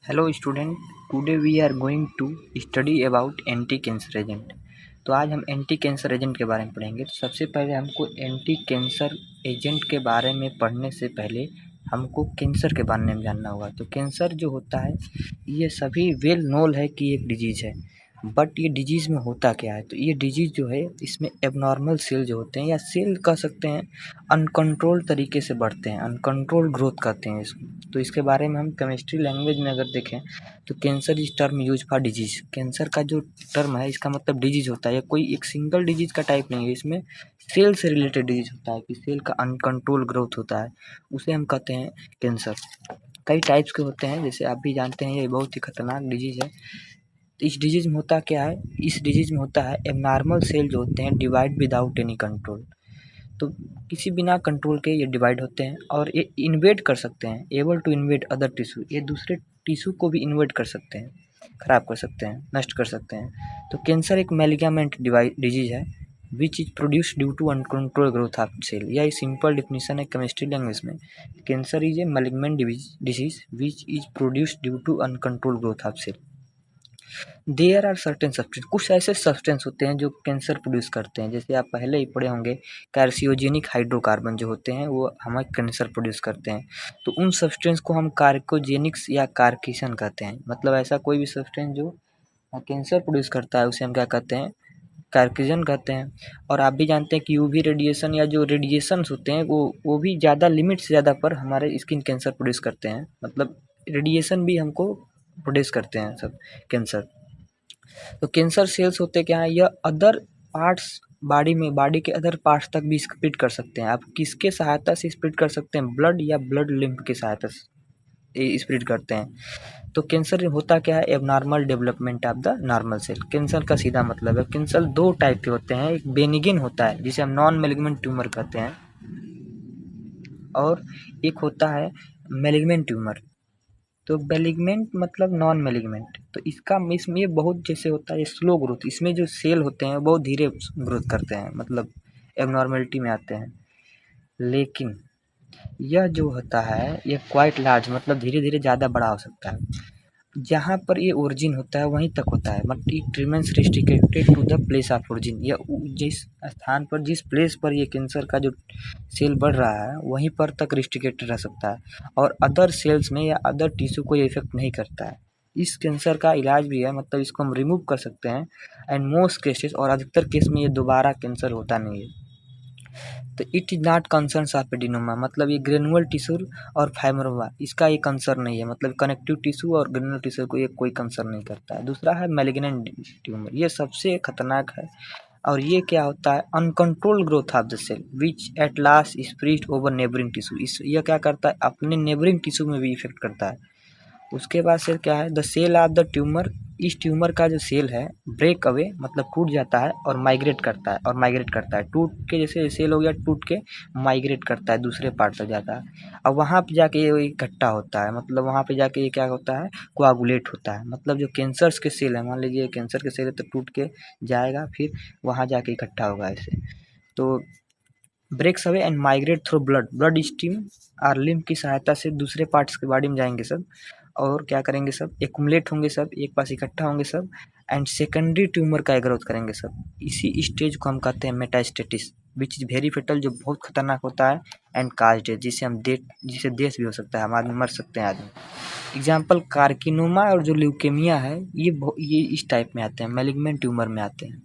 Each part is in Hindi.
Hello student, today we are going to study about anti cancer agent. तो आज हम एंटी कैंसर एजेंट के बारे में पढ़ेंगे। तो सबसे पहले हमको एंटी कैंसर एजेंट के बारे में पढ़ने से पहले हमको कैंसर के बारे में जानना होगा। तो कैंसर जो होता है ये सभी वेल नोन है कि एक डिजीज़ है, बट ये डिजीज़ में होता क्या है। तो ये डिजीज़ जो है इसमें एबनॉर्मल सेल जो होते हैं या सेल कह सकते हैं अनकंट्रोल तरीके से बढ़ते हैं, अनकंट्रोल ग्रोथ करते हैं इसको। तो इसके बारे में हम केमिस्ट्री लैंग्वेज में अगर देखें तो cancer is term use for disease. Cancer का जो टर्म है इसका मतलब डिजीज़ होता है, या कोई एक सिंगल डिजीज़ का टाइप नहीं है, इसमें सेल से रिलेटेड डिजीज़ होता है कि सेल का अनकंट्रोल ग्रोथ होता है, उसे हम कहते हैं कैंसर। कई टाइप्स के होते हैं, जैसे आप भी जानते हैं ये बहुत ही खतरनाक डिजीज़ है। तो इस डिजीज़ में होता क्या है, इस डिजीज़ में होता है एबनॉर्मल सेल जो होते हैं डिवाइड विदाउट एनी कंट्रोल। तो किसी बिना कंट्रोल के ये डिवाइड होते हैं और ये इन्वेड कर सकते हैं, able to invade other tissue. ये दूसरे टिश्यू को भी इन्वेड कर सकते हैं, खराब कर सकते हैं, नष्ट कर सकते हैं। तो कैंसर एक मैलिग्नेंट डिजीज है which is produce due to uncontrol growth of cell. यह सिंपल डिफिनेशन है केमिस्ट्री लैंग्वेज में। Cancer is a malignant disease which is produce due to uncontrol growth of cell. There are certain substance, कुछ ऐसे सब्सटेंस होते हैं जो कैंसर प्रोड्यूस करते हैं। जैसे आप पहले ही पढ़े होंगे, कार्सियोजेनिक हाइड्रोकार्बन जो होते हैं वो हमें कैंसर प्रोड्यूस करते हैं। तो उन सब्सटेंस को हम कार्कोजेनिक्स या कार्किसन कहते हैं। मतलब ऐसा कोई भी सब्सटेंस जो कैंसर प्रोड्यूस करता है उसे हम क्या कहते हैं, कार्किजन कहते हैं। और आप भी जानते हैं कि यूवी रेडिएशन या जो रेडिएशंस होते हैं वो भी ज़्यादा लिमिट से ज़्यादा पर हमारे स्किन कैंसर प्रोड्यूस करते हैं। मतलब रेडिएशन भी हमको प्रोड्यूस करते हैं सब कैंसर। तो कैंसर सेल्स होते क्या है, यह अदर पार्ट्स बॉडी के अदर पार्ट्स तक भी स्प्रेड कर सकते हैं। आप किसके सहायता से स्प्रेड कर सकते हैं, ब्लड या ब्लड लिम्फ के सहायता से स्प्रेड करते हैं। तो कैंसर होता क्या है, abnormal development of the normal cell. Cancer का सीधा मतलब है, कैंसर दो टाइप के होते हैं, एक बेनिगिन होता है जिसे हम नॉन मैलिग्नेंट ट्यूमर कहते हैं, और एक होता है मैलिग्नेंट ट्यूमर। तो मैलिग्नेंट मतलब नॉन मैलिग्नेंट। तो इसमें ये बहुत जैसे होता है स्लो ग्रोथ, इसमें जो सेल होते हैं बहुत धीरे ग्रोथ करते हैं, मतलब एबनॉर्मेलिटी में आते हैं। लेकिन यह जो होता है ये क्वाइट लार्ज, मतलब धीरे धीरे ज़्यादा बड़ा हो सकता है। जहाँ पर ये ओरिजिन होता है वहीं तक होता है, but it remains restricted to the place of origin. या जिस स्थान पर, जिस प्लेस पर ये कैंसर का जो सेल बढ़ रहा है वहीं पर तक रिस्ट्रिक्टेड रह सकता है, और अदर सेल्स में या अदर टिश्यू को ये इफेक्ट नहीं करता है। इस कैंसर का इलाज भी है, मतलब इसको हम रिमूव कर सकते हैं। एंड मोस्ट केसेस, और अधिकतर केस में ये दोबारा कैंसर होता नहीं है। तो it is not concern of adenoma, मतलब ये ग्रेनुअल टिश्यू और फाइब्रोमा इसका ये कंसर्न नहीं है। मतलब कनेक्टिव टिश्यू और ग्रेनुअल टिश्यू को ये कोई कंसर्न नहीं करता है। दूसरा है मैलिग्नेंट ट्यूमर, ये सबसे खतरनाक है। और ये क्या होता है, uncontrol growth of the cell which at last spread over neighbouring tissue. इस यह क्या करता है, अपने नेबरिंग टिश्यू में भी इफेक्ट करता है। उसके बाद से क्या है, the cell of the tumour, इस ट्यूमर का जो सेल है ब्रेक अवे, मतलब टूट जाता है और माइग्रेट करता है, टूट के, जैसे सेल हो गया टूट के माइग्रेट करता है, दूसरे पार्ट तक जाता है। अब वहाँ पे जाके ये इकट्ठा होता है, मतलब वहाँ पे जाके ये क्या होता है, कोआगुलेट होता है। मतलब जो कैंसर्स के सेल है, मान लीजिए कैंसर के सेल है तो टूट के जाएगा, फिर वहाँ जाके इकट्ठा होगा ऐसे। तो breaks away and migrate through blood stream और लिम्फ की सहायता से दूसरे पार्ट्स के बॉडी में जाएंगे सब, और क्या करेंगे, सब एक्युमुलेट होंगे, सब एक पास इकट्ठा होंगे सब, एंड सेकेंडरी ट्यूमर का ग्रोथ करेंगे सब। इसी स्टेज को हम कहते हैं metastasis which is very fatal, जो बहुत खतरनाक होता है, एंड काज डेथ, जिससे डेथ भी हो सकता है, हम आदमी मर सकते हैं आदमी। एग्जाम्पल कार्किनोमा और जो ल्यूकेमिया है ये इस टाइप में आते हैं, मैलिग्नेंट ट्यूमर में आते हैं।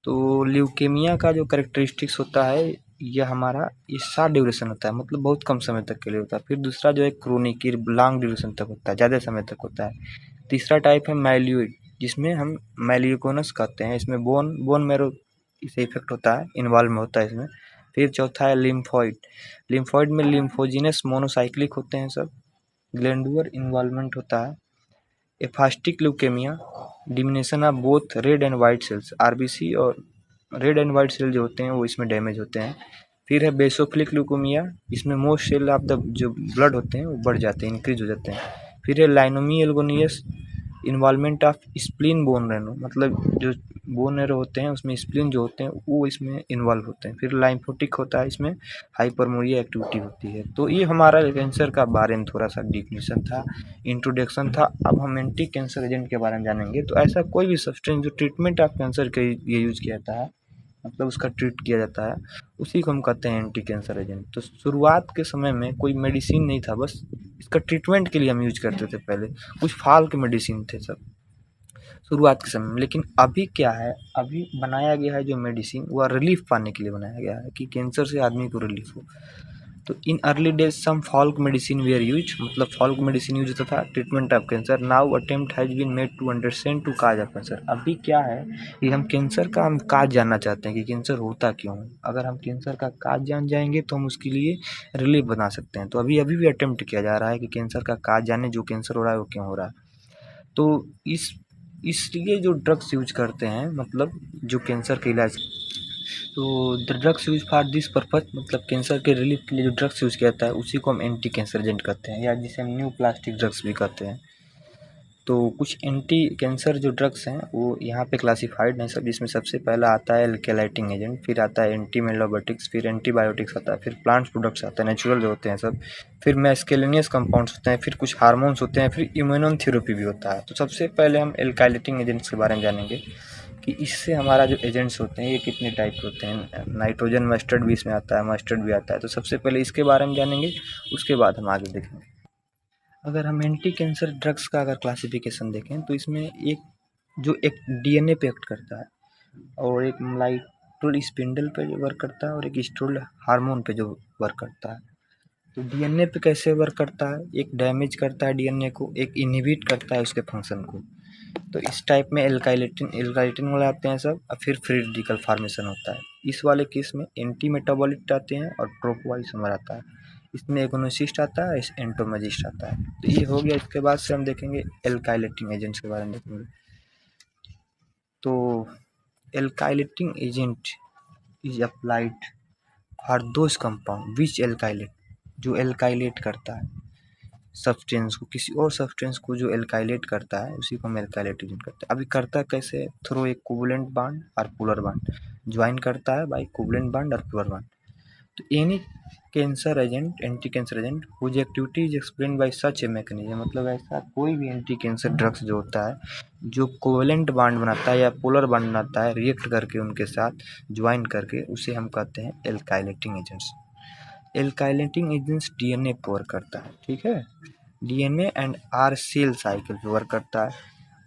तो ल्यूकेमिया का जो करेक्टरिस्टिक्स होता है यह हमारा ये शॉर्ट ड्यूरेशन होता है, मतलब बहुत कम समय तक के लिए होता है। फिर दूसरा जो है क्रोनिक, लॉन्ग ड्यूरेशन तक होता है, ज़्यादा समय तक होता है। तीसरा टाइप है माइल्यूड, जिसमें हम माइल्यूकोनस कहते हैं, इसमें बोन मैरो से इफेक्ट होता है, इन्वॉल्व में होता है इसमें। फिर चौथा है लिम्फॉइड में लिम्फोजिनस मोनोसाइक्लिक होते हैं सब, ग्लैंडुलर इन्वॉल्वमेंट होता है। Aplastic leukaemia, diminution of both red and white cells, RBC और रेड एंड वाइट सेल जो होते हैं वो इसमें डैमेज होते हैं। फिर है बेसोफिलिक ल्यूकेमिया, इसमें मोस्ट सेल ऑफ द जो ब्लड होते हैं वो बढ़ जाते हैं, इंक्रीज हो जाते हैं। फिर है लाइनोमियलगोनियस, इन्वॉल्वमेंट ऑफ स्प्लीन बोन रेनो, मतलब जो बोन एरो होते हैं उसमें स्प्लीन जो होते हैं वो इसमें इन्वॉल्व होते हैं। फिर लाइम्फोटिक होता है, इसमें हाइपरमोरिया एक्टिविटी होती है। तो ये हमारा कैंसर का बारे में थोड़ा सा डिफिनीशन था, इंट्रोडक्शन था। अब हम एंटी कैंसर एजेंट के बारे में जानेंगे। तो ऐसा कोई भी सब्सटेंस जो ट्रीटमेंट ऑफ कैंसर के लिए यूज किया जाता है, मतलब उसका ट्रीट किया जाता है, उसी को हम कहते हैं एंटी कैंसर एजेंट। तो शुरुआत के समय में कोई मेडिसिन नहीं था, बस इसका ट्रीटमेंट के लिए हम यूज करते थे। पहले कुछ फाल के मेडिसिन थे सब शुरुआत के समय में। लेकिन अभी क्या है, अभी बनाया गया है जो मेडिसिन वो रिलीफ पाने के लिए बनाया गया है कि कैंसर से आदमी को रिलीफ हो। तो in early days some folk medicine were use, मतलब फॉल्क मेडिसिन यूज होता था treatment of cancer. Now attempt has been made to understand to cause of cancer. अभी क्या है कि हम कैंसर का हम काज जानना चाहते हैं कि कैंसर होता क्यों है। अगर हम कैंसर का काज जान जाएंगे तो हम उसके लिए रिलीफ बना सकते हैं। तो अभी अभी भी अटेम्प्ट किया जा रहा है कि कैंसर का काज जाने, जो कैंसर हो रहा है वो क्यों हो रहा है। तो इसलिए जो ड्रग्स यूज करते हैं, मतलब जो कैंसर के इलाज, तो the drugs use for this purpose, मतलब कैंसर के रिलीफ के लिए जो ड्रग्स यूज किया जाता है उसी को हम एंटी कैंसर एजेंट कहते हैं, या जिसे हम न्यू प्लास्टिक ड्रग्स भी कहते हैं। तो कुछ एंटी कैंसर जो ड्रग्स हैं वो यहाँ पे क्लासिफाइड हैं सब, जिसमें सबसे पहला आता है एल्केलाइटिंग एजेंट, फिर आता है एंटी मेलोबोटिक्स, फिर एंटीबायोटिक्स आता है, फिर प्लांट प्रोडक्ट्स आते हैं नेचुरल जो होते हैं सब, फिर मैस्केलेनियस कंपाउंड्स होते हैं, फिर कुछ हार्मोन्स होते हैं, फिर इम्यूनोन थेरेपी भी होता है। तो सबसे पहले हम एल्काइलेटिंग एजेंट्स के बारे में जानेंगे कि इससे हमारा जो एजेंट्स होते हैं ये कितने टाइप के होते हैं। नाइट्रोजन मस्टर्ड भी इसमें आता है, मस्टर्ड भी आता है। तो सबसे पहले इसके बारे में जानेंगे, उसके बाद हम आगे देखेंगे। अगर हम एंटी कैंसर ड्रग्स का अगर क्लासिफिकेशन देखें तो इसमें एक डीएनए पे एक्ट करता है, और एक मोलाइटल स्पिंडल पे जो वर्क करता है, और एक स्टोल्ड हार्मोन पे जो वर्क करता है। तो डीएनए पे कैसे वर्क करता है, एक डैमेज करता है डीएनए को, एक इनहिबिट करता है उसके फंक्शन को। तो इस टाइप में एल्काइलेटिन वाले आते हैं सब, और फिर फ्री रेडिकल फॉर्मेशन होता है। इस वाले केस में एंटी मेटाबॉलिट आते हैं और ट्रोपोआइसोमर आता है। इसमें एगोनिस्ट आता है, एंटोमोजिस्ट आता है। तो ये हो गया। इसके बाद से हम देखेंगे एल्काइलेटिंग एजेंट्स के बारे में देखेंगे। तो alkylating agent is applied for those compound which alkylate, जो एल्काइलेट करता है सब्सटेंस को, किसी और सब्सटेंस को जो एल्काइलेट करता है उसी को हम एल्काइलेट एजेंट करते हैं। अभी करता कैसे, थ्रू एक कोवलेंट बॉन्ड और पोलर बॉन्ड, ज्वाइन करता है बाय कोवलेंट बॉन्ड और पोलर बॉन्ड। तो any cancer agent, anti cancer agent whose activity is explain by such a mechanism, मतलब ऐसा कोई भी एंटी कैंसर ड्रग्स जो होता है जो कोवलेंट बॉन्ड बनाता है या पोलर बॉन्ड बनाता है रिएक्ट करके उनके साथ ज्वाइन करके, उसे हम कहते हैं alkylating agents. Alkylating agents DNA पर वर्क करता है, ठीक है, DNA and are cell cycle पे वर्क करता है।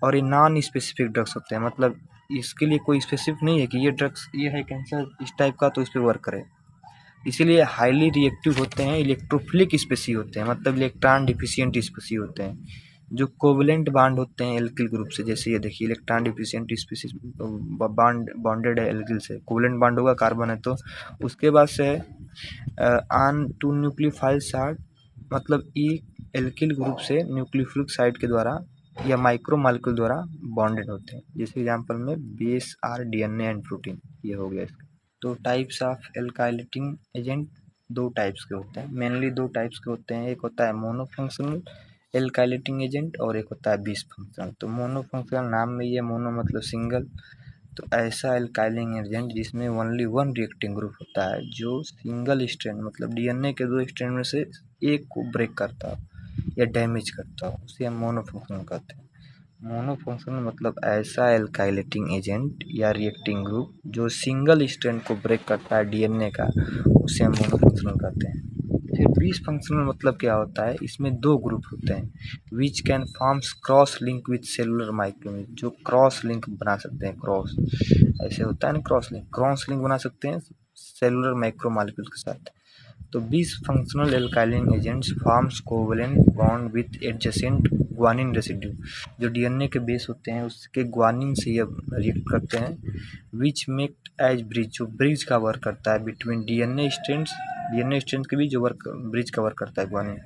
और ये नॉन स्पेसिफिक ड्रग्स होते हैं, मतलब इसके लिए कोई स्पेसिफिक नहीं है कि ये ड्रग्स ये है कैंसर इस टाइप का तो इस पर वर्क करे। इसीलिए हाईली रिएक्टिव होते हैं, इलेक्ट्रोफिलिक स्पेसी होते हैं, मतलब इलेक्ट्रॉन डिफिशियंट स्पेसी होते हैं। जो कोवलेंट बाड होते हैं एल्किल ग्रुप से, जैसे ये देखिए इलेक्ट्रॉन डिफिशियंट स्पेसी बॉन्डेड है एल्किल से, कोवलेंट बाड होगा कार्बन है तो उसके बाद से ऑन टू न्यूक्लियोफाइल साइड, मतलब ई एल्किल ग्रुप से न्यूक्लियोफिलिक साइड के द्वारा या माइक्रो मालिक्यूल द्वारा बॉन्डेड होते हैं। जैसे एग्जांपल में base are DNA and protein, ये हो गया इसका। तो टाइप्स ऑफ एल्काइलेटिंग एजेंट दो टाइप्स के होते हैं, मेनली दो टाइप्स के होते हैं। एक होता है मोनोफंक्शनल एल्काइलेटिंग एजेंट और एक होता है बिस फंक्शनल। तो मोनोफंक्शनल नाम में ये मोनो मतलब सिंगल, तो ऐसा एल्काइलिंग एजेंट जिसमें ओनली वन रिएक्टिंग ग्रुप होता है जो सिंगल स्ट्रैंड, मतलब डीएनए के दो स्ट्रैंड में से एक को ब्रेक करता हो या डैमेज करता हो, उसे हम मोनोफंक्शनल कहते हैं। मोनोफंक्शनल मतलब ऐसा एल्काइलेटिंग एजेंट या रिएक्टिंग ग्रुप जो सिंगल स्ट्रैंड को ब्रेक करता है डीएनए का, उसे हम मोनोफंक्शनल कहते हैं। फिर बीस फंक्शनल मतलब क्या होता है, इसमें दो ग्रुप होते हैं which can forms cross link with cellular माइक्रोमेज, जो क्रॉस लिंक बना सकते हैं, क्रॉस ऐसे होता है ना, क्रॉस लिंक बना सकते हैं सेलुलर माइक्रो मॉलिक्यूल के साथ। तो bis functional alkylating agents forms covalent bond with adjacent guanine residue, जो डीएनए के बेस होते हैं उसके ग्वानिन से ये रिएक्ट करते हैं, विच मेक एज ब्रिज, जो ब्रिज का वर्क करता है बिटवीन डीएनए स्ट्रैंड्स के बीच जो वर्क ब्रिज का वर्क करता है guanine,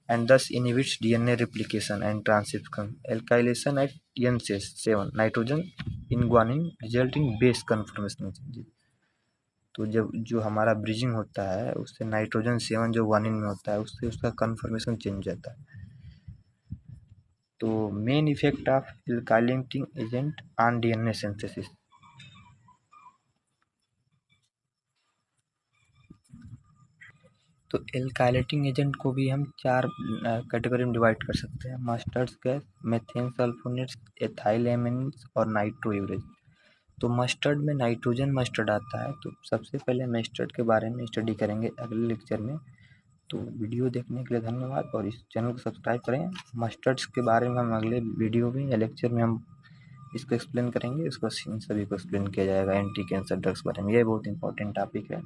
and thus inhibits DNA replication and transcription. Alkylation at N7 nitrogen in guanine result in base conformation changes. तो जब जो हमारा ब्रिजिंग होता है उससे नाइट्रोजन 7 जो ग्वानिन में होता है उससे उसका कन्फर्मेशन चेंज हो जाता है। तो main effect of alkylating agent on DNA synthesis. तो एल्काइलेटिंग एजेंट को भी हम 4 कैटेगरी में डिवाइड कर सकते हैं: mustard gas, methane sulphonates, ethyl एमिन्स और नाइट्रोयूरेज। तो मस्टर्ड में नाइट्रोजन मस्टर्ड आता है, तो सबसे पहले मस्टर्ड के बारे में स्टडी करेंगे अगले लेक्चर में। तो वीडियो देखने के लिए धन्यवाद और इस चैनल को सब्सक्राइब करें। मस्टर्ड्स के बारे में हम अगले वीडियो में या लेक्चर में हम इसको एक्सप्लेन करेंगे, इसको सभी को एक्सप्लेन किया जाएगा एंटी कैंसर ड्रग्स के बारे में। ये बहुत इंपॉर्टेंट टॉपिक है।